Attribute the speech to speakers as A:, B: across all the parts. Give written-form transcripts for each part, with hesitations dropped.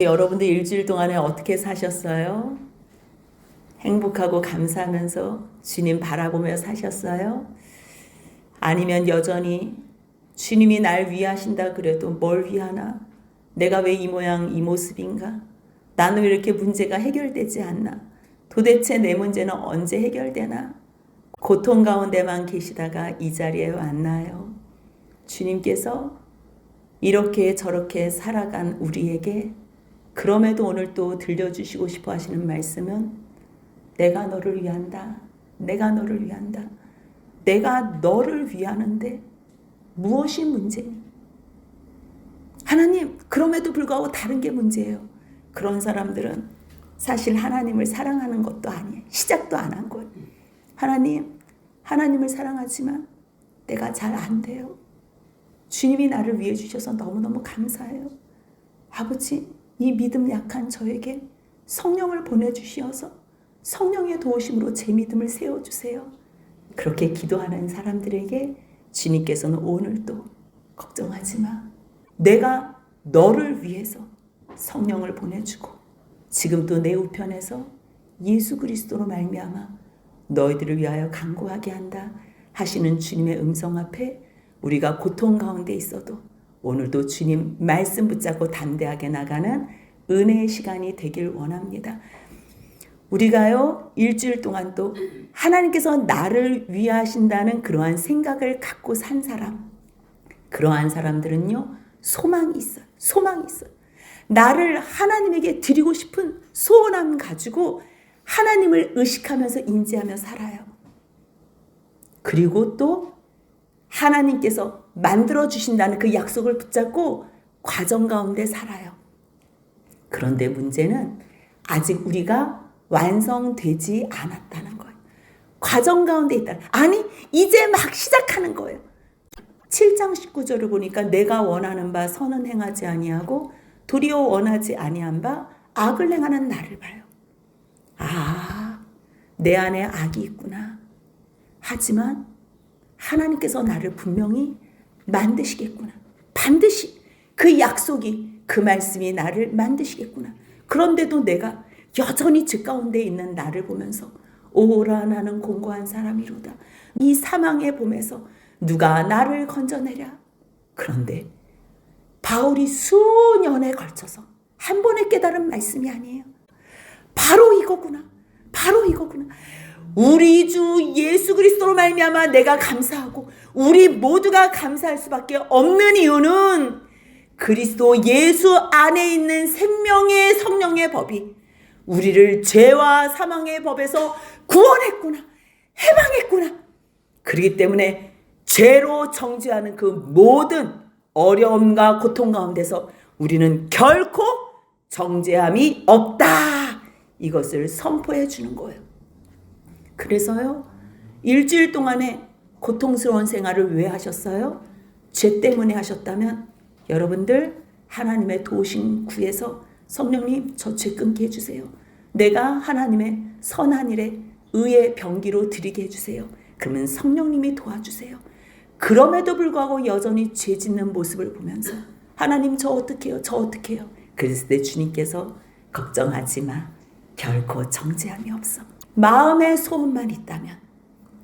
A: 여러분들 일주일 동안에 어떻게 사셨어요? 행복하고 감사하면서 주님 바라보며 사셨어요? 아니면 여전히 주님이 날 위하신다 그래도 뭘 위하나? 내가 왜 이 모양 이 모습인가? 나는 왜 이렇게 문제가 해결되지 않나? 도대체 내 문제는 언제 해결되나? 고통 가운데만 계시다가 이 자리에 왔나요? 주님께서 이렇게 저렇게 살아간 우리에게 그럼에도 오늘 또 들려주시고 싶어 하시는 말씀은 내가 너를 위한다. 내가 너를 위한다. 내가 너를 위하는데 무엇이 문제니? 하나님, 그럼에도 불구하고 다른 게 문제예요. 그런 사람들은 사실 하나님을 사랑하는 것도 아니에요. 시작도 안 한 거예요. 하나님을 사랑하지만 내가 잘 안 돼요. 주님이 나를 위해 주셔서 너무너무 감사해요. 아버지, 이 믿음 약한 저에게 성령을 보내주시어서 성령의 도우심으로 제 믿음을 세워주세요. 그렇게 기도하는 사람들에게 주님께서는 오늘도 걱정하지 마. 내가 너를 위해서 성령을 보내주고 지금도 내 우편에서 예수 그리스도로 말미암아 너희들을 위하여 간구하게 한다 하시는 주님의 음성 앞에 우리가 고통 가운데 있어도 오늘도 주님 말씀 붙잡고 담대하게 나가는 은혜의 시간이 되길 원합니다. 우리가요 일주일 동안 또 하나님께서 나를 위하신다는 그러한 생각을 갖고 산 사람, 그러한 사람들은요 소망이 있어요. 소망이 있어요. 나를 하나님에게 드리고 싶은 소원함 가지고 하나님을 의식하면서 인지하며 살아요. 그리고 또 하나님께서 만들어주신다는 그 약속을 붙잡고 과정 가운데 살아요. 그런데 문제는 아직 우리가 완성되지 않았다는 거예요. 과정 가운데 있다. 아니, 이제 막 시작하는 거예요. 7장 19절을 보니까 내가 원하는 바 선은 행하지 아니하고 도리어 원하지 아니한 바 악을 행하는 나를 봐요. 아, 내 안에 악이 있구나. 하지만 하나님께서 나를 분명히 만드시겠구나. 반드시 그 약속이, 그 말씀이 나를 만드시겠구나. 그런데도 내가 여전히 죄 가운데 있는 나를 보면서 오라 나는 공고한 사람이로다. 이 사망의 봄에서 누가 나를 건져내랴. 그런데 바울이 수년에 걸쳐서 한 번에 깨달은 말씀이 아니에요. 바로 이거구나. 바로 이거구나. 우리 주 예수 그리스도로 말미암아 내가 감사하고 우리 모두가 감사할 수밖에 없는 이유는 그리스도 예수 안에 있는 생명의 성령의 법이 우리를 죄와 사망의 법에서 구원했구나. 해방했구나. 그렇기 때문에 죄로 정죄하는 그 모든 어려움과 고통 가운데서 우리는 결코 정죄함이 없다. 이것을 선포해 주는 거예요. 그래서요, 일주일 동안에 고통스러운 생활을 왜 하셨어요? 죄 때문에 하셨다면 여러분들 하나님의 도우심 구해서 성령님 저 죄 끊게 해주세요. 내가 하나님의 선한 일에 의의 병기로 드리게 해주세요. 그러면 성령님이 도와주세요. 그럼에도 불구하고 여전히 죄 짓는 모습을 보면서 하나님 저 어떡해요? 저 어떡해요? 그랬을 때 주님께서 걱정하지 마. 결코 정죄함이 없어. 마음의 소원만 있다면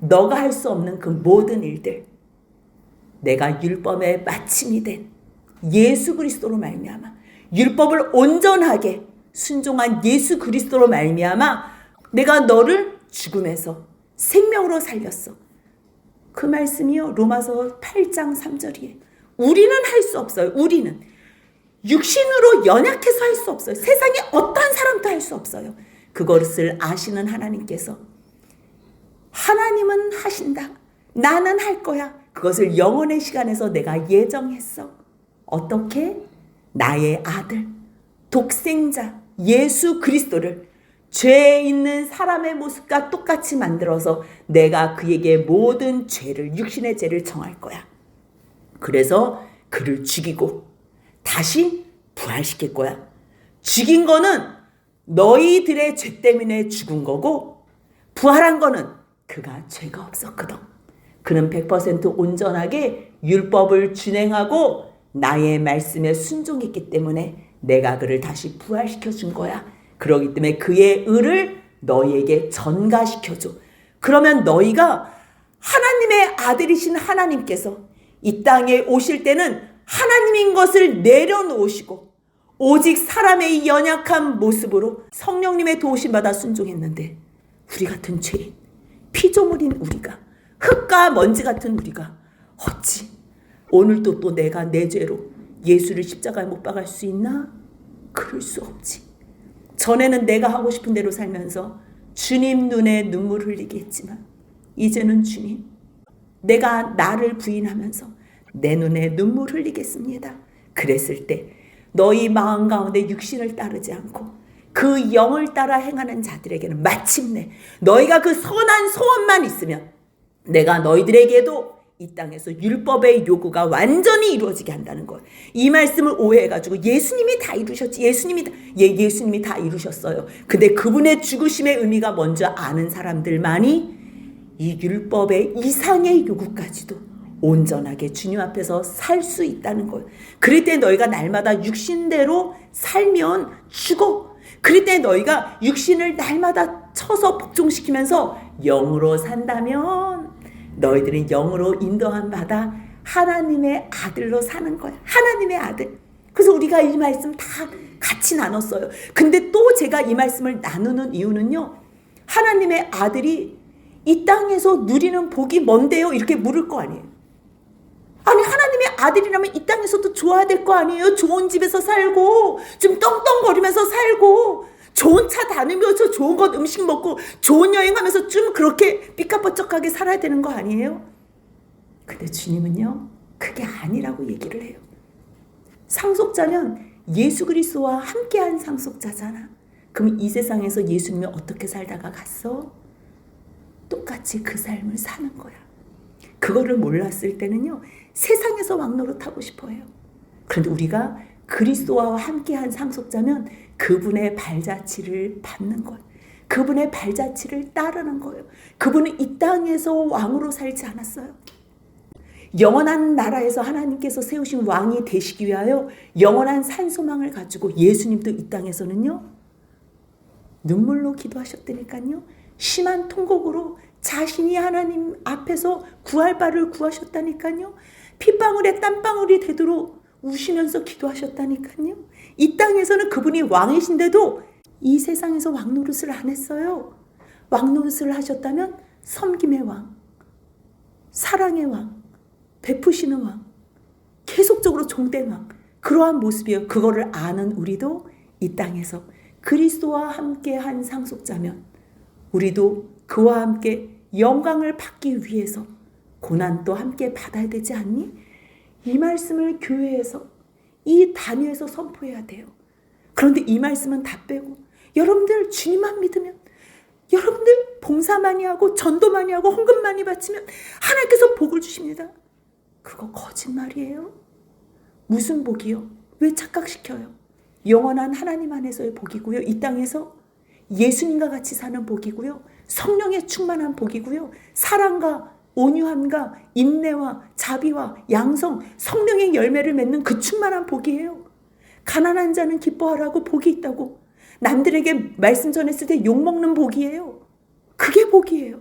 A: 너가 할 수 없는 그 모든 일들 내가 율법의 마침이 된 예수 그리스도로 말미암아 율법을 온전하게 순종한 예수 그리스도로 말미암아 내가 너를 죽음에서 생명으로 살렸어. 그 말씀이요 로마서 8장 3절이에요. 우리는 할 수 없어요. 우리는 육신으로 연약해서 할 수 없어요. 세상에 어떤 사람도 할 수 없어요. 그것을 아시는 하나님께서 하나님은 하신다. 나는 할 거야. 그것을 영원의 시간에서 내가 예정했어. 어떻게? 나의 아들, 독생자 예수 그리스도를 죄에 있는 사람의 모습과 똑같이 만들어서 내가 그에게 모든 죄를, 육신의 죄를 정할 거야. 그래서 그를 죽이고 다시 부활시킬 거야. 죽인 거는 너희들의 죄 때문에 죽은 거고 부활한 거는 그가 죄가 없었거든. 그는 100% 온전하게 율법을 준행하고 나의 말씀에 순종했기 때문에 내가 그를 다시 부활시켜 준 거야. 그렇기 때문에 그의 의를 너희에게 전가시켜 줘. 그러면 너희가 하나님의 아들이신 하나님께서 이 땅에 오실 때는 하나님인 것을 내려놓으시고 오직 사람의 연약한 모습으로 성령님의 도우심 받아 순종했는데, 우리 같은 죄인, 피조물인 우리가, 흙과 먼지 같은 우리가 어찌 오늘도 또 내가 내 죄로 예수를 십자가에 못 박을 수 있나? 그럴 수 없지. 전에는 내가 하고 싶은 대로 살면서 주님 눈에 눈물 흘리게 했지만, 이제는 주님, 내가 나를 부인하면서 내 눈에 눈물 흘리겠습니다. 그랬을 때 너희 마음 가운데 육신을 따르지 않고 그 영을 따라 행하는 자들에게는 마침내 너희가 그 선한 소원만 있으면 내가 너희들에게도 이 땅에서 율법의 요구가 완전히 이루어지게 한다는 거예요. 이 말씀을 오해해가지고 예수님이 다 이루셨지, 예수님이 다 이루셨어요. 근데 그분의 죽으심의 의미가 먼저 아는 사람들만이 이 율법의 이상의 요구까지도 온전하게 주님 앞에서 살 수 있다는 거예요. 그럴 때 너희가 날마다 육신대로 살면 죽어. 그럴 때 너희가 육신을 날마다 쳐서 복종시키면서 영으로 산다면 너희들은 영으로 인도함 받아 하나님의 아들로 사는 거야. 하나님의 아들. 그래서 우리가 이 말씀 다 같이 나눴어요. 근데 또 제가 이 말씀을 나누는 이유는요, 하나님의 아들이 이 땅에서 누리는 복이 뭔데요? 이렇게 물을 거 아니에요. 아니, 하나님의 아들이라면 이 땅에서도 좋아야 될 거 아니에요? 좋은 집에서 살고 좀 떵떵거리면서 살고 좋은 차 다니면서 좋은 것 음식 먹고 좋은 여행하면서 좀 그렇게 삐까뻔쩍하게 살아야 되는 거 아니에요? 근데 주님은요, 그게 아니라고 얘기를 해요. 상속자는 예수 그리스도와 함께한 상속자잖아. 그럼 이 세상에서 예수님이 어떻게 살다가 갔어? 똑같이 그 삶을 사는 거야. 그거를 몰랐을 때는요, 세상에서 왕노릇하고 싶어요. 그런데 우리가 그리스도와 함께한 상속자면 그분의 발자취를 밟는 거예요. 그분의 발자취를 따르는 거예요. 그분은 이 땅에서 왕으로 살지 않았어요. 영원한 나라에서 하나님께서 세우신 왕이 되시기 위하여 영원한 산소망을 가지고 예수님도 이 땅에서는요, 눈물로 기도하셨다니까요. 심한 통곡으로 자신이 하나님 앞에서 구할 바를 구하셨다니까요. 핏방울에 땀방울이 되도록 우시면서 기도하셨다니까요. 이 땅에서는 그분이 왕이신데도 이 세상에서 왕노릇을 안 했어요. 왕노릇을 하셨다면 섬김의 왕, 사랑의 왕, 베푸시는 왕, 계속적으로 종된 왕, 그러한 모습이에요. 그거를 아는 우리도 이 땅에서 그리스도와 함께 한 상속자면 우리도 그와 함께 영광을 받기 위해서 고난도 함께 받아야 되지 않니? 이 말씀을 교회에서, 이 단위에서 선포해야 돼요. 그런데 이 말씀은 다 빼고 여러분들 주님만 믿으면, 여러분들 봉사 많이 하고 전도 많이 하고 헌금 많이 바치면 하나님께서 복을 주십니다. 그거 거짓말이에요. 무슨 복이요? 왜 착각시켜요? 영원한 하나님 안에서의 복이고요. 이 땅에서 예수님과 같이 사는 복이고요. 성령의 충만한 복이고요. 사랑과 온유함과 인내와 자비와 양성, 성령의 열매를 맺는 그 충만한 복이에요. 가난한 자는 기뻐하라고 복이 있다고 남들에게 말씀 전했을 때 욕먹는 복이에요. 그게 복이에요.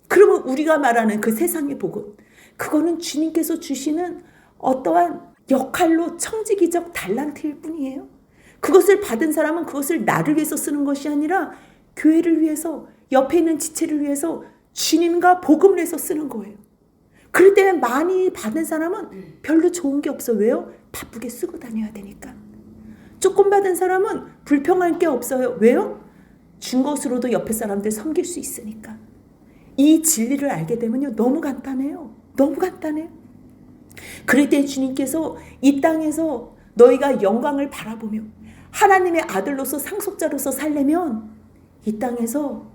A: 그러면 우리가 말하는 그 세상의 복은, 그거는 주님께서 주시는 어떠한 역할로 청지기적 달란트일 뿐이에요. 그것을 받은 사람은 그것을 나를 위해서 쓰는 것이 아니라 교회를 위해서, 옆에 있는 지체를 위해서 주님과 복음을 해서 쓰는 거예요. 그럴 때는 많이 받은 사람은 별로 좋은 게 없어. 왜요? 바쁘게 쓰고 다녀야 되니까. 조금 받은 사람은 불평할 게 없어요. 왜요? 준 것으로도 옆에 사람들 섬길 수 있으니까. 이 진리를 알게 되면요, 너무 간단해요. 너무 간단해요. 그럴 때 주님께서 이 땅에서 너희가 영광을 바라보며 하나님의 아들로서 상속자로서 살려면 이 땅에서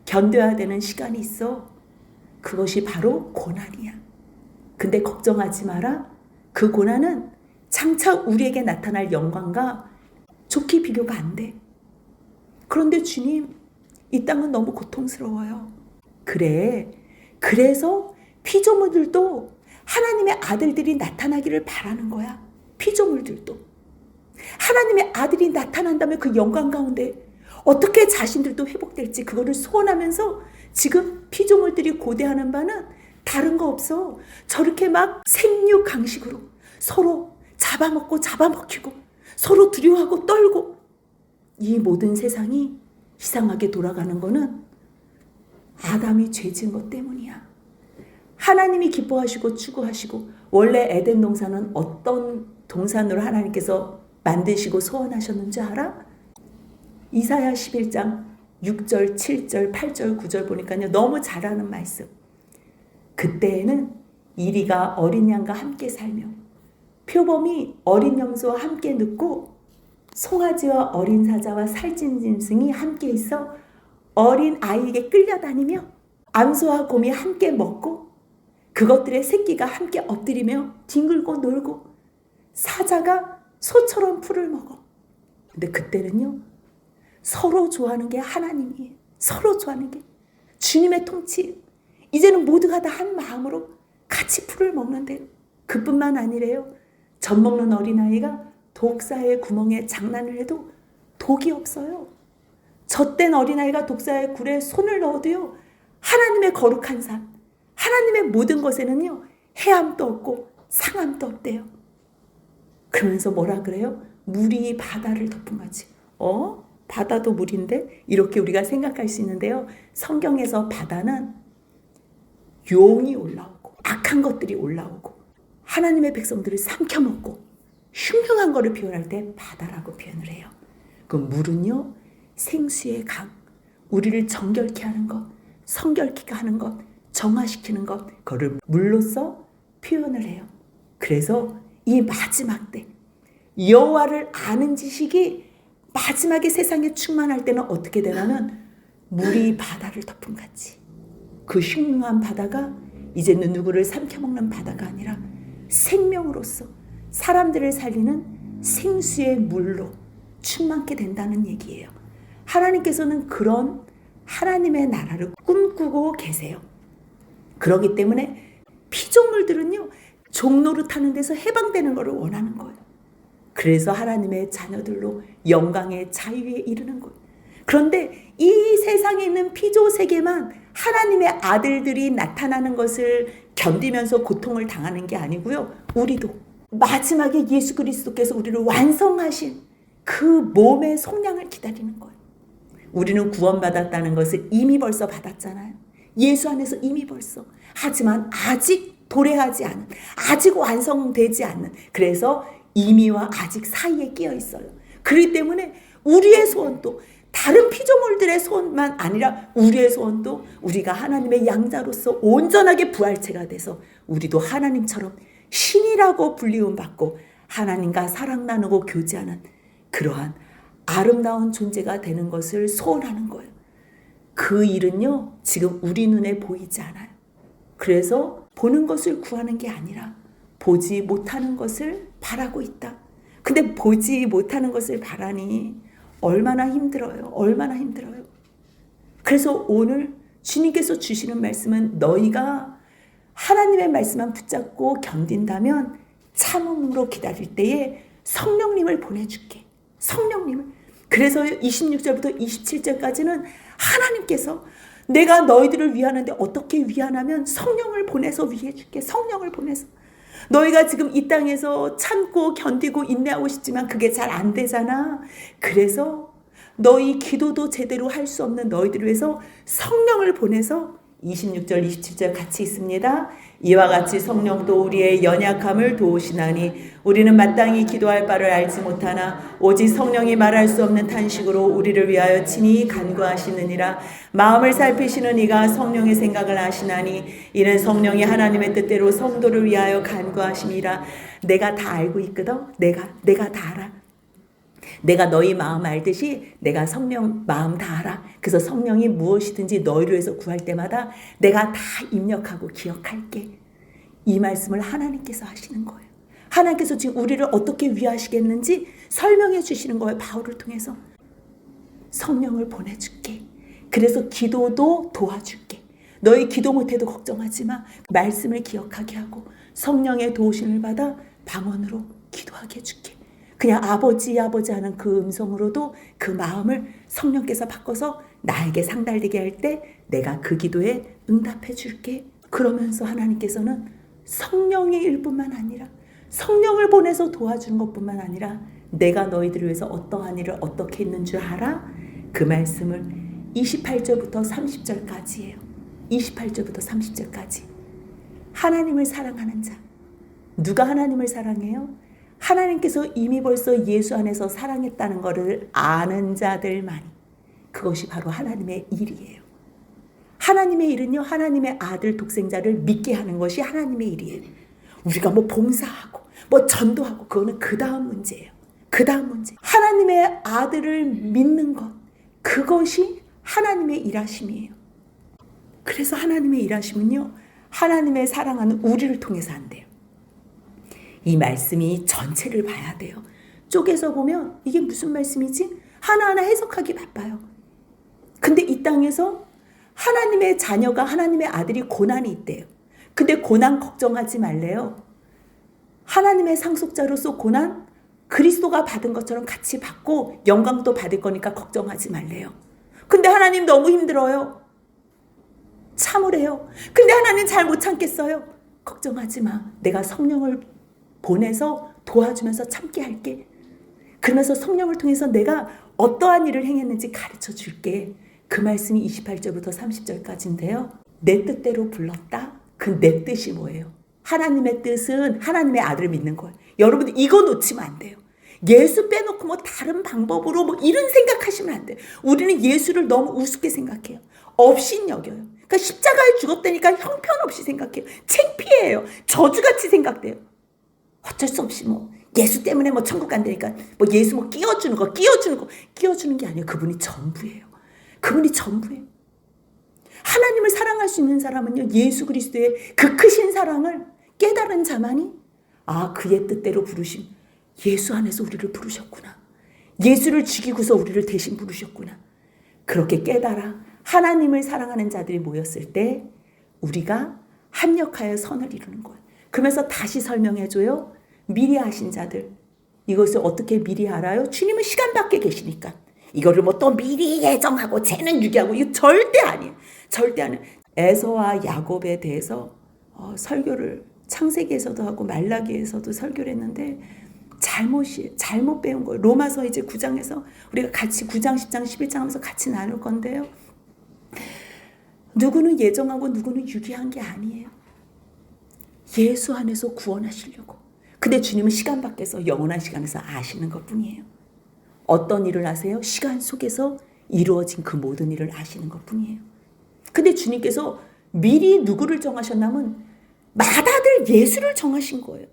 A: 견뎌야 되는 시간이 있어. 그것이 바로 고난이야. 근데 걱정하지 마라. 그 고난은 장차 우리에게 나타날 영광과 좋게 비교가 안 돼. 그런데 주님, 이 땅은 너무 고통스러워요. 그래. 그래서 피조물들도 하나님의 아들들이 나타나기를 바라는 거야. 피조물들도. 하나님의 아들이 나타난다면 그 영광 가운데 어떻게 자신들도 회복될지 그거를 소원하면서 지금 피조물들이 고대하는 바는 다른 거 없어. 저렇게 막 생육 강식으로 서로 잡아먹고 잡아먹히고 서로 두려워하고 떨고 이 모든 세상이 이상하게 돌아가는 거는 아담이 죄 지은 것 때문이야. 하나님이 기뻐하시고 추구하시고 원래 에덴 동산은 어떤 동산으로 하나님께서 만드시고 소원하셨는지 알아? 이사야 11장 6절, 7절, 8절, 9절 보니까요. 너무 잘하는 말씀. 그때에는 이리가 어린 양과 함께 살며 표범이 어린 염소와 함께 눕고 송아지와 어린 사자와 살찐 짐승이 함께 있어 어린 아이에게 끌려다니며 암소와 곰이 함께 먹고 그것들의 새끼가 함께 엎드리며 뒹굴고 놀고 사자가 소처럼 풀을 먹어. 근데 그때는요. 서로 좋아하는 게 하나님이에요. 서로 좋아하는 게 주님의 통치. 이제는 모두가 다 한 마음으로 같이 풀을 먹는데요. 그뿐만 아니래요. 젖 먹는 어린아이가 독사의 구멍에 장난을 해도 독이 없어요. 젖된 어린아이가 독사의 굴에 손을 넣어도요. 하나님의 거룩한 삶, 하나님의 모든 것에는요. 해함도 없고 상함도 없대요. 그러면서 뭐라 그래요? 물이 바다를 덮은 거지. 바다도 물인데? 이렇게 우리가 생각할 수 있는데요. 성경에서 바다는 용이 올라오고 악한 것들이 올라오고 하나님의 백성들을 삼켜먹고 흉흉한 것을 표현할 때 바다라고 표현을 해요. 그 물은요. 생수의 강, 우리를 정결케 하는 것, 성결케 하는 것, 정화시키는 것, 그거를 물로써 표현을 해요. 그래서 이 마지막 때 여호와를 아는 지식이 마지막에 세상에 충만할 때는 어떻게 되냐면 물이 바다를 덮은 같이 그 흉흉한 바다가 이제는 누구를 삼켜먹는 바다가 아니라 생명으로서 사람들을 살리는 생수의 물로 충만케 된다는 얘기예요. 하나님께서는 그런 하나님의 나라를 꿈꾸고 계세요. 그렇기 때문에 피조물들은요. 종노릇하는 데서 해방되는 것을 원하는 거예요. 그래서 하나님의 자녀들로 영광의 자유에 이르는 거예요. 그런데 이 세상에 있는 피조 세계만 하나님의 아들들이 나타나는 것을 견디면서 고통을 당하는 게 아니고요. 우리도 마지막에 예수 그리스도께서 우리를 완성하신 그 몸의 속량을 기다리는 거예요. 우리는 구원받았다는 것을 이미 벌써 받았잖아요. 예수 안에서 이미 벌써. 하지만 아직 도래하지 않은, 아직 완성되지 않는, 그래서 이미와 아직 사이에 끼어 있어요. 그렇기 때문에 우리의 소원도 다른 피조물들의 소원만 아니라 우리의 소원도 우리가 하나님의 양자로서 온전하게 부활체가 돼서 우리도 하나님처럼 신이라고 불리움 받고 하나님과 사랑 나누고 교제하는 그러한 아름다운 존재가 되는 것을 소원하는 거예요. 그 일은요, 지금 우리 눈에 보이지 않아요. 그래서 보는 것을 구하는 게 아니라 보지 못하는 것을 바라고 있다. 근데 보지 못하는 것을 바라니 얼마나 힘들어요. 얼마나 힘들어요. 그래서 오늘 주님께서 주시는 말씀은 너희가 하나님의 말씀만 붙잡고 견딘다면 참음으로 기다릴 때에 성령님을 보내줄게. 성령님을. 그래서 26절부터 27절까지는 하나님께서 내가 너희들을 위하는데 어떻게 위하냐면 성령을 보내서 위해줄게. 성령을 보내서. 너희가 지금 이 땅에서 참고 견디고 인내하고 싶지만 그게 잘 안 되잖아. 그래서 너희 기도도 제대로 할 수 없는 너희들을 위해서 성령을 보내서 26절 27절 같이 있습니다. 이와 같이 성령도 우리의 연약함을 도우시나니 우리는 마땅히 기도할 바를 알지 못하나 오직 성령이 말할 수 없는 탄식으로 우리를 위하여 친히 간구하시느니라. 마음을 살피시는 이가 성령의 생각을 아시나니 이는 성령이 하나님의 뜻대로 성도를 위하여 간구하심이라. 내가 다 알고 있거든. 내가 다 알아. 내가 너희 마음 알듯이 내가 성령 마음 다 알아. 그래서 성령이 무엇이든지 너희를 위해서 구할 때마다 내가 다 입력하고 기억할게. 이 말씀을 하나님께서 하시는 거예요. 하나님께서 지금 우리를 어떻게 위하시겠는지 설명해 주시는 거예요. 바울을 통해서. 성령을 보내줄게. 그래서 기도도 도와줄게. 너희 기도 못해도 걱정하지 마. 말씀을 기억하게 하고 성령의 도우심을 받아 방언으로 기도하게 해줄게. 그냥 아버지 아버지 하는 그 음성으로도 그 마음을 성령께서 바꿔서 나에게 상달되게 할 때 내가 그 기도에 응답해 줄게. 그러면서 하나님께서는 성령의 일뿐만 아니라 성령을 보내서 도와주는 것뿐만 아니라 내가 너희들을 위해서 어떠한 일을 어떻게 했는 줄 알아? 그 말씀을 28절부터 30절까지예요. 28절부터 30절까지. 하나님을 사랑하는 자. 누가 하나님을 사랑해요? 하나님께서 이미 벌써 예수 안에서 사랑했다는 것을 아는 자들만이. 그것이 바로 하나님의 일이에요. 하나님의 일은요, 하나님의 아들 독생자를 믿게 하는 것이 하나님의 일이에요. 우리가 뭐 봉사하고 뭐 전도하고 그거는 그 다음 문제예요. 그 다음 문제. 하나님의 아들을 믿는 것, 그것이 하나님의 일하심이에요. 그래서 하나님의 일하심은요, 하나님의 사랑하는 우리를 통해서 안 돼요. 이 말씀이 전체를 봐야 돼요. 쪼개서 보면 이게 무슨 말씀이지? 하나하나 해석하기 바빠요. 근데 이 땅에서 하나님의 자녀가, 하나님의 아들이 고난이 있대요. 근데 고난 걱정하지 말래요. 하나님의 상속자로서 고난 그리스도가 받은 것처럼 같이 받고 영광도 받을 거니까 걱정하지 말래요. 근데 하나님 너무 힘들어요. 참으래요. 근데 하나님 잘 못 참겠어요. 걱정하지 마. 내가 성령을 보내서 도와주면서 참게 할게. 그러면서 성령을 통해서 내가 어떠한 일을 행했는지 가르쳐 줄게. 그 말씀이 28절부터 30절까지인데요. 내 뜻대로 불렀다. 그 내 뜻이 뭐예요? 하나님의 뜻은 하나님의 아들을 믿는 거예요. 여러분들 이거 놓치면 안 돼요. 예수 빼놓고 뭐 다른 방법으로 뭐 이런 생각하시면 안 돼요. 우리는 예수를 너무 우습게 생각해요. 없인 여겨요. 그러니까 십자가에 죽었다니까 형편없이 생각해요. 창피해요. 저주같이 생각돼요. 어쩔 수 없이 뭐 예수 때문에 뭐 천국 간다니까 뭐 예수 뭐 끼워주는 게 아니에요. 그분이 전부예요. 그분이 전부예요. 하나님을 사랑할 수 있는 사람은요, 예수 그리스도의 그 크신 사랑을 깨달은 자만이 그의 뜻대로 부르심, 예수 안에서 우리를 부르셨구나. 예수를 죽이고서 우리를 대신 부르셨구나. 그렇게 깨달아 하나님을 사랑하는 자들이 모였을 때 우리가 합력하여 선을 이루는 거예요. 그러면서 다시 설명해줘요. 미리 하신 자들. 이것을 어떻게 미리 알아요? 주님은 시간 밖에 계시니까. 이거를 뭐 또 미리 예정하고 쟤는 유기하고 이거 절대 아니에요. 절대 아니에요. 에서와 야곱에 대해서 설교를 창세기에서도 하고 말라기에서도 설교를 했는데 잘못 배운 거예요. 로마서 이제 9장에서 우리가 같이 9장, 10장, 11장 하면서 같이 나눌 건데요. 누구는 예정하고 누구는 유기한 게 아니에요. 예수 안에서 구원하시려고. 근데 주님은 시간 밖에서 영원한 시간에서 아시는 것뿐이에요. 어떤 일을 아세요? 시간 속에서 이루어진 그 모든 일을 아시는 것뿐이에요. 근데 주님께서 미리 누구를 정하셨냐면 마다들 예수를 정하신 거예요.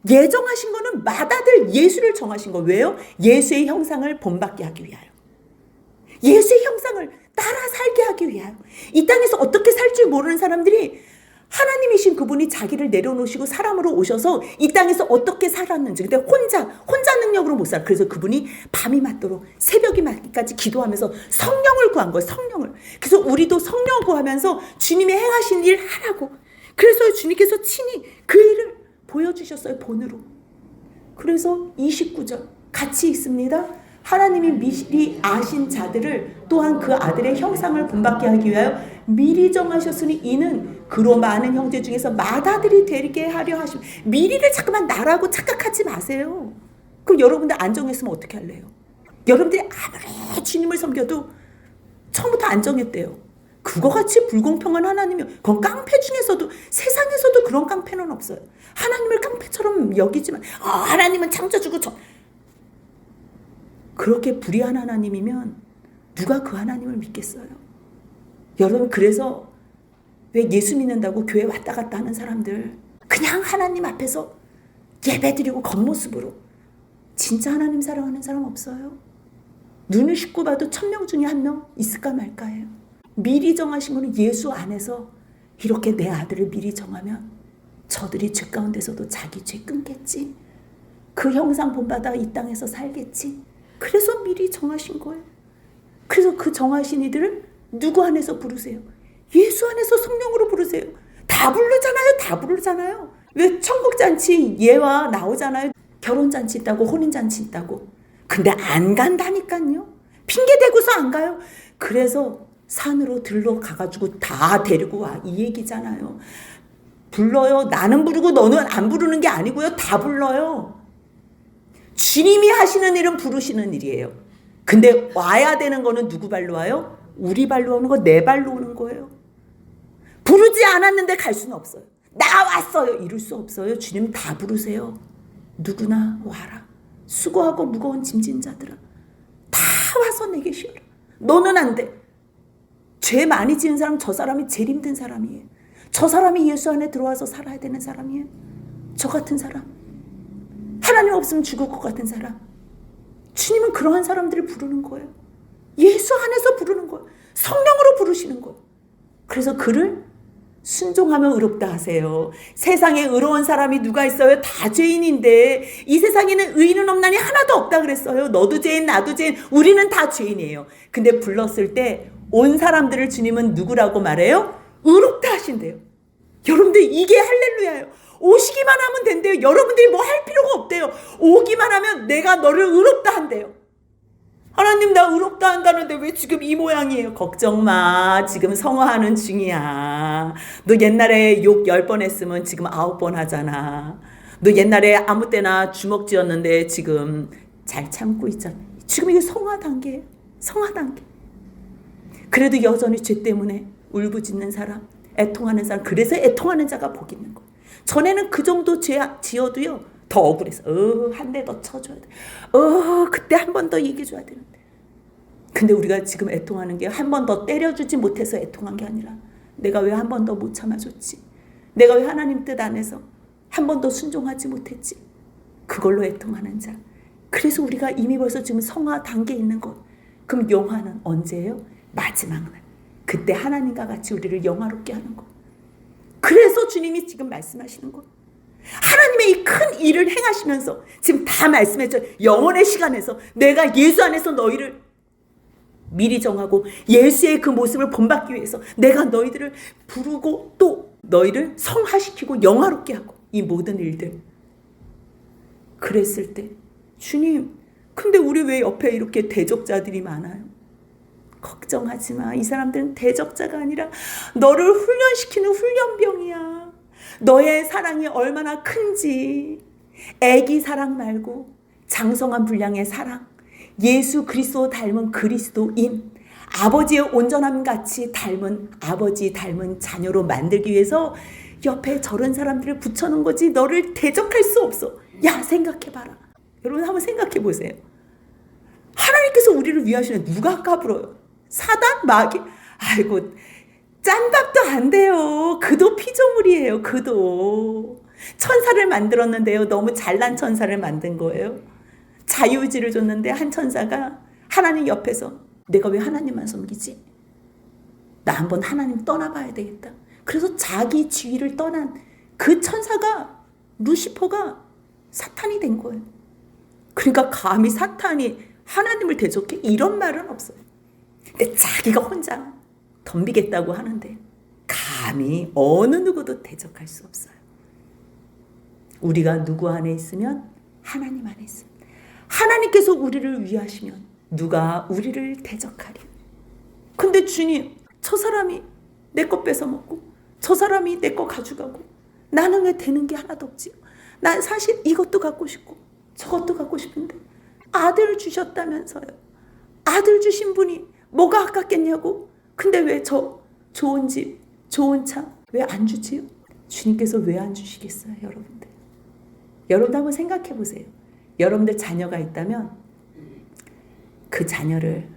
A: 예정하신 거는 마다들 예수를 정하신 거예요. 왜요? 예수의 형상을 본받게 하기 위하여. 예수의 형상을 따라 살게 하기 위하여. 이 땅에서 어떻게 살 줄 모르는 사람들이 하나님이신 그분이 자기를 내려놓으시고 사람으로 오셔서 이 땅에서 어떻게 살았는지. 근데 혼자 능력으로 못 살아. 그래서 그분이 밤이 맞도록 새벽이 맞기까지 기도하면서 성령을 구한 거예요. 성령을. 그래서 우리도 성령 구하면서 주님의 행하신 일 하라고. 그래서 주님께서 친히 그 일을 보여주셨어요. 본으로. 그래서 29절 같이 있습니다. 하나님이 미리 아신 자들을 또한 그 아들의 형상을 본받게 하기 위하여 미리 정하셨으니 이는 그로 많은 형제 중에서 마다들이 되게 하려 하심. 미리를 자꾸만 나라고 착각하지 마세요. 그럼 여러분들 안 정했으면 어떻게 할래요? 여러분들이 아무리 주님을 섬겨도 처음부터 안 정했대요. 그거 같이 불공평한 하나님이, 그건 깡패 중에서도 세상에서도 그런 깡패는 없어요. 하나님을 깡패처럼 여기지만 하나님은 창조주고 그렇게 불의한 하나님이면 누가 그 하나님을 믿겠어요? 여러분, 그래서 왜 예수 믿는다고 교회 왔다 갔다 하는 사람들 그냥 하나님 앞에서 예배드리고 겉모습으로 진짜 하나님 사랑하는 사람 없어요? 눈을 씻고 봐도 1000명 중에 1명 있을까 말까예요. 미리 정하신 거는 예수 안에서 이렇게 내 아들을 미리 정하면 저들이 죄 가운데서도 자기 죄 끊겠지. 그 형상 본받아 이 땅에서 살겠지. 그래서 미리 정하신 거예요. 그래서 그 정하신 이들을 누구 안에서 부르세요? 예수 안에서 성령으로 부르세요. 다 부르잖아요. 왜 천국잔치 예화 나오잖아요. 결혼잔치 있다고, 혼인잔치 있다고. 근데 안 간다니까요. 핑계 대고서 안 가요. 그래서 산으로 들러 가가지고 다 데리고 와. 이 얘기잖아요. 불러요. 나는 부르고 너는 안 부르는 게 아니고요. 다 불러요. 주님이 하시는 일은 부르시는 일이에요. 근데 와야 되는 거는 누구 발로 와요? 우리 발로 오는 거, 내 발로 오는 거예요. 부르지 않았는데 갈 수는 없어요. 나 왔어요. 이럴 수 없어요. 주님 다 부르세요. 누구나 와라. 수고하고 무거운 짐진 자들아. 다 와서 내게 쉬어라. 너는 안 돼. 죄 많이 지은 사람, 저 사람이 제일 힘든 사람이에요. 저 사람이 예수 안에 들어와서 살아야 되는 사람이에요. 저 같은 사람. 하나님 없으면 죽을 것 같은 사람. 주님은 그러한 사람들을 부르는 거예요. 예수 안에서 부르는 거예요. 성령으로 부르시는 거예요. 그래서 그를 순종하면 의롭다 하세요. 세상에 의로운 사람이 누가 있어요? 다 죄인인데 이 세상에는 의인은 없나니 하나도 없다 그랬어요. 너도 죄인, 나도 죄인, 우리는 다 죄인이에요. 근데 불렀을 때 온 사람들을 주님은 누구라고 말해요? 의롭다 하신대요. 여러분들 이게 할렐루야예요. 오시기만 하면 된대요. 여러분들이 뭐 할 필요가 없대요. 오기만 하면 내가 너를 의롭다 한대요. 하나님 나 의롭다 한다는데 왜 지금 이 모양이에요? 걱정 마. 지금 성화하는 중이야. 너 옛날에 욕 10번 했으면 지금 9번 하잖아. 너 옛날에 아무 때나 주먹 쥐었는데 지금 잘 참고 있잖아. 지금 이게 성화 단계예요. 성화 단계. 그래도 여전히 죄 때문에 울부짖는 사람, 애통하는 사람. 그래서 애통하는 자가 복 있는 거예요. 전에는 그 정도 죄 지어도요. 더 억울해서 한 대 더 쳐줘야 돼. 그때 한 번 더 얘기해줘야 되는데. 근데 우리가 지금 애통하는 게 한 번 더 때려주지 못해서 애통한 게 아니라 내가 왜 한 번 더 못 참아줬지? 내가 왜 하나님 뜻 안에서 한 번 더 순종하지 못했지? 그걸로 애통하는 자. 그래서 우리가 이미 벌써 지금 성화 단계에 있는 것. 그럼 영화는 언제예요? 마지막 날. 그때 하나님과 같이 우리를 영화롭게 하는 것. 그래서 주님이 지금 말씀하시는 것. 하나님의 이 큰 일을 행하시면서 지금 다 말씀했죠. 영원의 시간에서 내가 예수 안에서 너희를 미리 정하고 예수의 그 모습을 본받기 위해서 내가 너희들을 부르고 또 너희를 성화시키고 영화롭게 하고 이 모든 일들. 그랬을 때 주님, 근데 우리 왜 옆에 이렇게 대적자들이 많아요? 걱정하지 마. 이 사람들은 대적자가 아니라 너를 훈련시키는 훈련병이야. 너의 사랑이 얼마나 큰지. 애기 사랑 말고 장성한 분량의 사랑. 예수 그리스도 닮은 그리스도인. 아버지의 온전함 같이 닮은 아버지 닮은 자녀로 만들기 위해서 옆에 저런 사람들을 붙여놓은 거지. 너를 대적할 수 없어. 야, 생각해봐라. 여러분 한번 생각해 보세요. 하나님께서 우리를 위하시는 누가 까불어요? 사단? 마귀? 아이고, 짠밥도 안 돼요. 그도 피조물이에요. 그도. 천사를 만들었는데요. 너무 잘난 천사를 만든 거예요. 자유의지를 줬는데 한 천사가 하나님 옆에서 내가 왜 하나님만 섬기지? 나 한번 하나님 떠나봐야 되겠다. 그래서 자기 지위를 떠난 그 천사가, 루시퍼가 사탄이 된 거예요. 그러니까 감히 사탄이 하나님을 대적해? 이런 말은 없어요. 근데 자기가 혼자 덤비겠다고 하는데 감히 어느 누구도 대적할 수 없어요. 우리가 누구 안에 있으면 하나님 안에 있습니다. 하나님께서 우리를 위하시면 누가 우리를 대적하리. 근데 주님, 저 사람이 내 거 뺏어먹고 저 사람이 내 거 가져가고 나는 왜 되는 게 하나도 없지? 난 사실 이것도 갖고 싶고 저것도 갖고 싶은데 아들 주셨다면서요. 아들 주신 분이 뭐가 아깝겠냐고. 근데 왜 저 좋은 집, 좋은 차 왜 안 주지요? 주님께서 왜 안 주시겠어요, 여러분들? 여러분들 한번 생각해 보세요. 여러분들 자녀가 있다면 그 자녀를,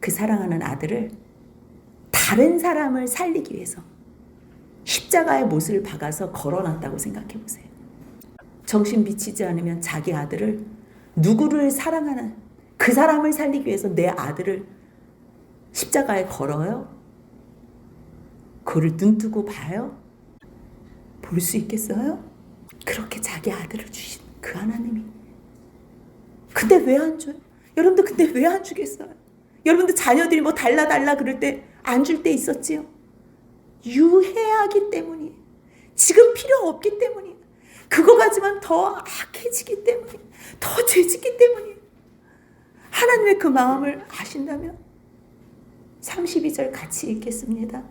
A: 그 사랑하는 아들을 다른 사람을 살리기 위해서 십자가의 못을 박아서 걸어놨다고 생각해 보세요. 정신 미치지 않으면 자기 아들을, 누구를 사랑하는 그 사람을 살리기 위해서 내 아들을 십자가에 걸어요? 그를 눈 뜨고 봐요? 볼 수 있겠어요? 그렇게 자기 아들을 주신 그 하나님이. 근데 왜 안 줘요? 여러분들 근데 왜 안 주겠어요? 여러분들 자녀들이 뭐 달라 그럴 때 안 줄 때 있었지요? 유해하기 때문이에요. 지금 필요 없기 때문이에요. 그거 가지면 더 악해지기 때문에, 더 죄짓기 때문에. 하나님의 그 마음을 아신다면 32절 같이 읽겠습니다.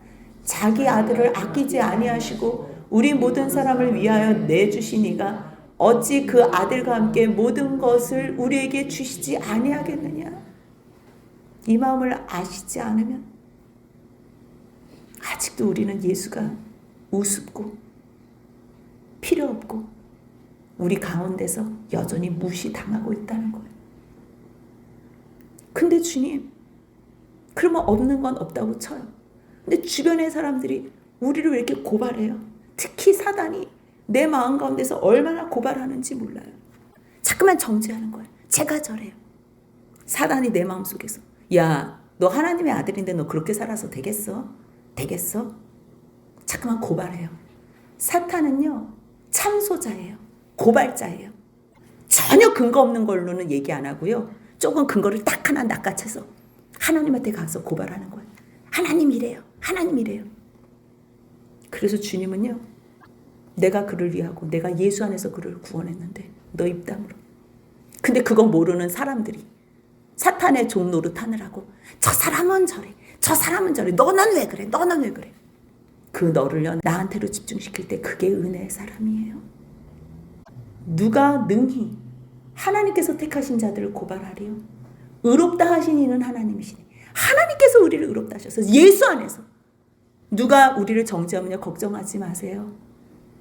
A: 자기 아들을 아끼지 아니하시고 우리 모든 사람을 위하여 내주시니가 어찌 그 아들과 함께 모든 것을 우리에게 주시지 아니하겠느냐. 이 마음을 아시지 않으면 아직도 우리는 예수가 우습고 필요 없고 우리 가운데서 여전히 무시당하고 있다는 거예요. 근데 주님, 그러면 없는 건 없다고 쳐요. 근데 주변의 사람들이 우리를 왜 이렇게 고발해요? 특히 사단이 내 마음 가운데서 얼마나 고발하는지 몰라요. 자꾸만 정죄하는 거예요. 제가 저래요. 사단이 내 마음속에서, 야, 너 하나님의 아들인데 너 그렇게 살아서 되겠어? 되겠어? 자꾸만 고발해요. 사탄은요, 참소자예요. 고발자예요. 전혀 근거 없는 걸로는 얘기 안 하고요. 조금 근거를 딱 하나 낚아채서 하나님한테 가서 고발하는 거예요. 하나님 이래요. 하나님 이래요. 그래서 주님은요, 내가 그를 위하고 내가 예수 안에서 그를 구원했는데 너 입담으로. 근데 그건 모르는 사람들이 사탄의 종 노릇하느라고 저 사람은 저래, 저 사람은 저래, 너는 왜 그래, 너는 왜 그래. 그 너를요 나한테로 집중시킬 때 그게 은혜의 사람이에요. 누가 능히 하나님께서 택하신 자들을 고발하리요. 의롭다 하신 이는 하나님이시니 하나님께서 우리를 의롭다 하셔서 예수 안에서 누가 우리를 정죄하느냐 걱정하지 마세요.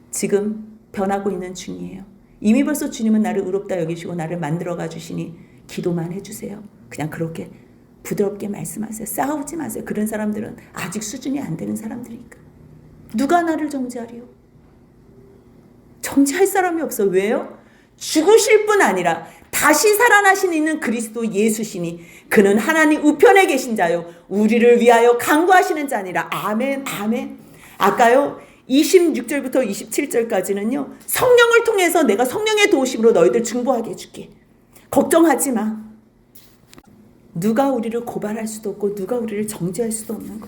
A: 지금 변하고 있는 중이에요. 이미 벌써 주님은 나를 의롭다 여기시고 나를 만들어가 주시니 기도만 해주세요. 그냥 그렇게 부드럽게 말씀하세요. 싸우지 마세요. 그런 사람들은 아직 수준이 안 되는 사람들이니까. 누가 나를 정죄하리요? 정죄할 사람이 없어. 왜요? 죽으실 뿐 아니라 다시 살아나신 이는 그리스도 예수시니 그는 하나님 우편에 계신 자요 우리를 위하여 간구하시는 자니라. 아멘, 아멘. 아까요 26절부터 27절까지는요 성령을 통해서 내가 성령의 도우심으로 너희들 중보하게 해줄게. 걱정하지 마. 누가 우리를 고발할 수도 없고 누가 우리를 정죄할 수도 없는 거.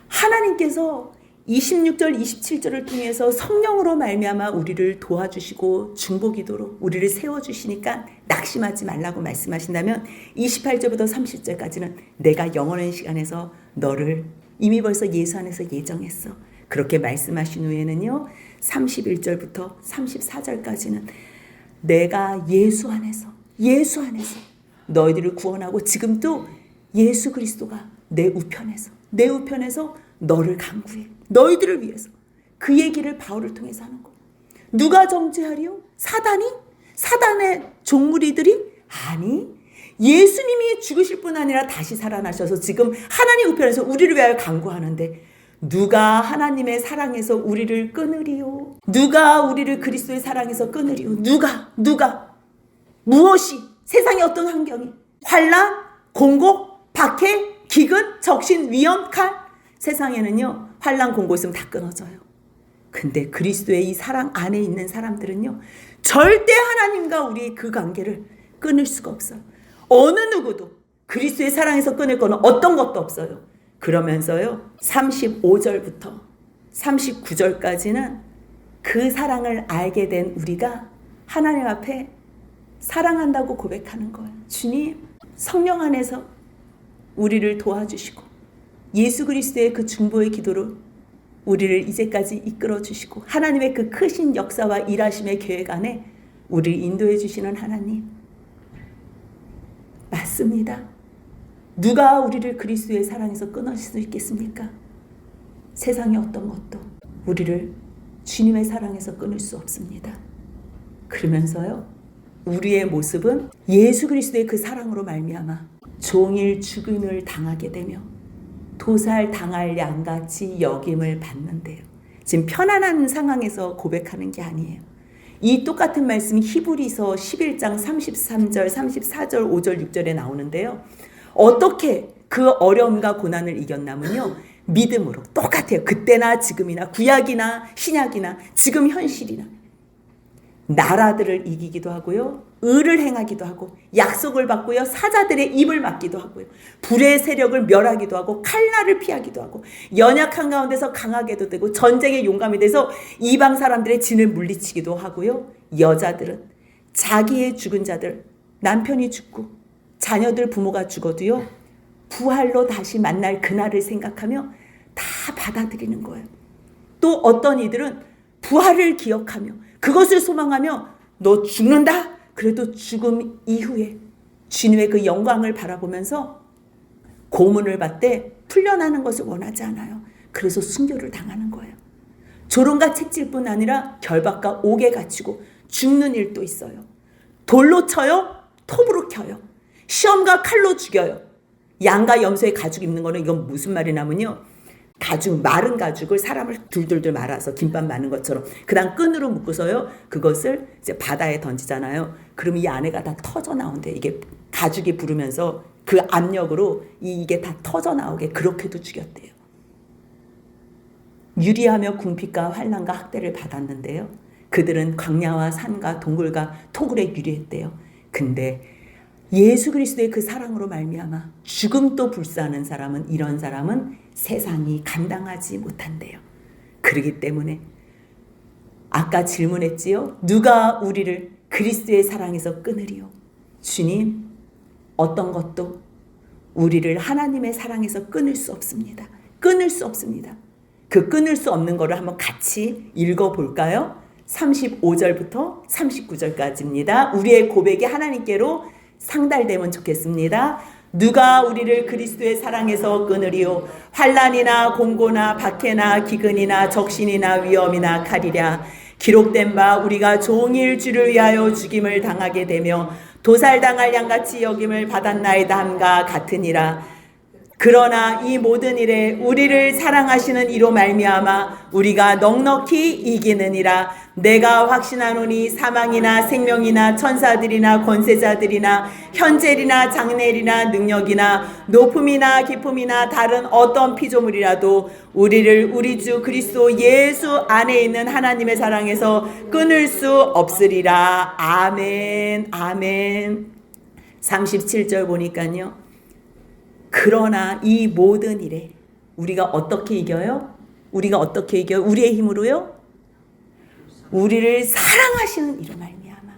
A: 하나님께서 26절 27절을 통해서 성령으로 말미암아 우리를 도와주시고 중보기도로 우리를 세워주시니까 낙심하지 말라고 말씀하신다면 28절부터 30절까지는 내가 영원한 시간에서 너를 이미 벌써 예수 안에서 예정했어. 그렇게 말씀하신 후에는요 31절부터 34절까지는 내가 예수 안에서 너희들을 구원하고 지금도 예수 그리스도가 내 우편에서 너를 간구해. 너희들을 위해서. 그 얘기를 바울을 통해서 하는 거. 누가 정죄하리요? 사단이? 사단의 종무리들이? 아니, 예수님이 죽으실 뿐 아니라 다시 살아나셔서 지금 하나님 우편에서 우리를 위하여 간구하는데 누가 하나님의 사랑에서 우리를 끊으리요? 누가 우리를 그리스도의 사랑에서 끊으리요? 누가? 무엇이? 세상의 어떤 환경이? 환난, 공고, 박해, 기근, 적신, 위험, 칼. 세상에는요 환난, 공고 있으면 다 끊어져요. 근데 그리스도의 이 사랑 안에 있는 사람들은요 절대 하나님과 우리의 그 관계를 끊을 수가 없어요. 어느 누구도 그리스도의 사랑에서 끊을 거는 어떤 것도 없어요. 그러면서요 35절부터 39절까지는 그 사랑을 알게 된 우리가 하나님 앞에 사랑한다고 고백하는 거예요. 주님, 성령 안에서 우리를 도와주시고 예수 그리스도의 그 중보의 기도로 우리를 이제까지 이끌어 주시고 하나님의 그 크신 역사와 일하심의 계획 안에 우리를 인도해 주시는 하나님 맞습니다. 누가 우리를 그리스도의 사랑에서 끊을 수 있겠습니까? 세상의 어떤 것도 우리를 주님의 사랑에서 끊을 수 없습니다. 그러면서요 우리의 모습은 예수 그리스도의 그 사랑으로 말미암아 종일 죽음을 당하게 되며 도살당할 양같이 여김을 받는데요. 지금 편안한 상황에서 고백하는 게 아니에요. 이 똑같은 말씀이 히브리서 11장 33절, 34절, 5절, 6절에 나오는데요. 어떻게 그 어려움과 고난을 이겼냐면요. 믿음으로. 똑같아요. 그때나 지금이나 구약이나 신약이나 지금 현실이나. 나라들을 이기기도 하고요. 의를 행하기도 하고 약속을 받고요. 사자들의 입을 막기도 하고요. 불의 세력을 멸하기도 하고 칼날을 피하기도 하고 연약한 가운데서 강하게도 되고 전쟁에 용감이 돼서 이방 사람들의 진을 물리치기도 하고요. 여자들은 자기의 죽은 자들, 남편이 죽고 자녀들 부모가 죽어도요. 부활로 다시 만날 그날을 생각하며 다 받아들이는 거예요. 또 어떤 이들은 부활을 기억하며 그것을 소망하며 너 죽는다? 그래도 죽음 이후에 주님의 그 영광을 바라보면서 고문을 받되 풀려나는 것을 원하지 않아요. 그래서 순교를 당하는 거예요. 조롱과 채찍뿐 아니라 결박과 옥에 갇히고 죽는 일도 있어요. 돌로 쳐요. 톱으로 켜요. 시험과 칼로 죽여요. 양과 염소의 가죽 입는 거는 이건 무슨 말이냐면요. 가죽, 마른 가죽을 사람을 둘둘둘 말아서 김밥 마는 것처럼 그 다음 끈으로 묶고서요. 그것을 이제 바다에 던지잖아요. 그러면 이 안에가 다 터져 나온대. 이게 가죽이 부르면서 그 압력으로 이게 다 터져 나오게 그렇게도 죽였대요. 유리하며 궁핍과 환난과 학대를 받았는데요. 그들은 광야와 산과 동굴과 토굴에 유리했대요. 근데 예수 그리스도의 그 사랑으로 말미암아 죽음도 불사하는 사람은 이런 사람은 세상이 감당하지 못한대요. 그렇기 때문에 아까 질문했지요. 누가 우리를 그리스도의 사랑에서 끊으리요? 주님, 어떤 것도 우리를 하나님의 사랑에서 끊을 수 없습니다. 끊을 수 없습니다. 그 끊을 수 없는 거를 한번 같이 읽어볼까요? 35절부터 39절까지입니다. 우리의 고백이 하나님께로 상달되면 좋겠습니다. 누가 우리를 그리스도의 사랑에서 끊으리요? 환난이나 공고나 박해나 기근이나 적신이나 위험이나 칼이랴. 기록된 바 우리가 종일 주를 위하여 죽임을 당하게 되며 도살당할 양같이 여김을 받았나이다 함과 같으니라. 그러나 이 모든 일에 우리를 사랑하시는 이로 말미암아 우리가 넉넉히 이기느니라. 내가 확신하노니 사망이나 생명이나 천사들이나 권세자들이나 현재리나 장래리나 능력이나 높음이나 깊음이나 다른 어떤 피조물이라도 우리를 우리 주 그리스도 예수 안에 있는 하나님의 사랑에서 끊을 수 없으리라. 아멘. 아멘. 37절 보니까요. 그러나 이 모든 일에 우리가 어떻게 이겨요? 우리가 어떻게 이겨요? 우리의 힘으로요? 우리를 사랑하시는 이로 말미암아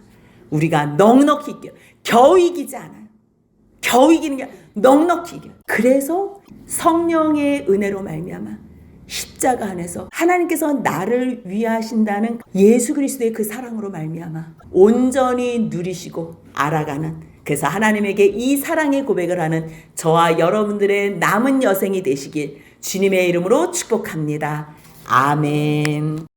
A: 우리가 넉넉히 이겨요. 겨우 이기지 않아요. 겨우 이기는 게 넉넉히 이겨요. 그래서 성령의 은혜로 말미암아 십자가 안에서 하나님께서 나를 위하신다는 예수 그리스도의 그 사랑으로 말미암아 온전히 누리시고 알아가는, 그래서 하나님에게 이 사랑의 고백을 하는 저와 여러분들의 남은 여생이 되시길 주님의 이름으로 축복합니다. 아멘.